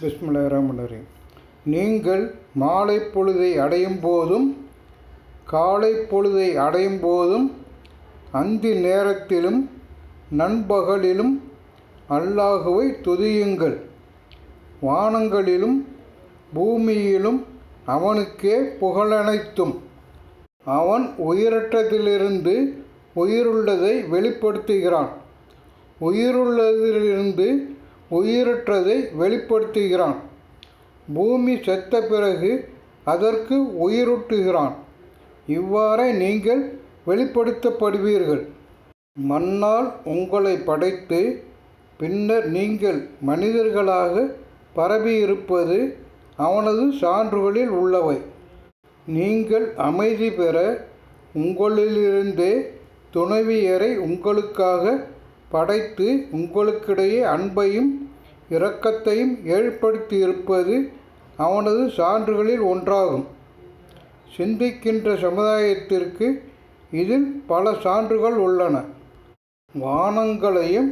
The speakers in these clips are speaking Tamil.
பிஸ்மில்லாஹிர்ரஹ்மானிர்ரஹீம். நீங்கள் மாலை பொழுதை அடையும் போதும் காலை பொழுதை அடையும் போதும் அந்தி நேரத்திலும் நண்பகலிலும் அல்லாஹுவை துதியுங்கள். வானங்களிலும் பூமியிலும் அவனுக்கே புகழனைத்தும். அவன் உயிரற்றதிலிருந்து உயிருள்ளதை வெளிப்படுத்துகிறான். உயிருள்ளதிலிருந்து உயிரற்றதை வெளிப்படுத்துகிறான். பூமி செத்த பிறகு அதற்கு உயிரூட்டுகிறான். இவ்வாறே நீங்கள் வெளிப்படுத்தப்படுவீர்கள். மண்ணால் உங்களை படைத்து பின்னர் நீங்கள் மனிதர்களாக பரவியிருப்பது அவனது சான்றுகளில் உள்ளவை. நீங்கள் அமைதி பெற உங்களிலிருந்தே துணைவியரை உங்களுக்காக படைத்து உங்களுக்கிடையே அன்பையும் இரக்கத்தையும் ஏற்படுத்தியிருப்பது அவனது சான்றுகளில் ஒன்றாகும். சிந்திக்கின்ற சமுதாயத்திற்கு இதில் பல சான்றுகள் உள்ளன. வானங்களையும்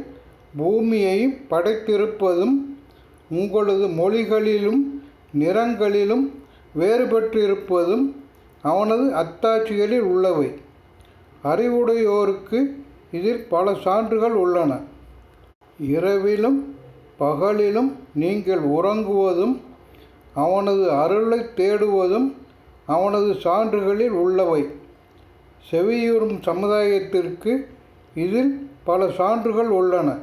பூமியையும் படைத்திருப்பதும் உங்களது மொழிகளிலும் நிறங்களிலும் வேறுபட்டிருப்பதும் அவனது அத்தாட்சிகளில் உள்ளவை. அறிவுடையோருக்கு இதில் பல சான்றுகள் உள்ளன. இரவிலும் பகலிலும் நீங்கள் உறங்குவதும் அவனது அருளை தேடுவதும் அவனது சான்றுகளில் உள்ளவை. செவியுறும் சமுதாயத்திற்கு இதில் பல சான்றுகள் உள்ளன.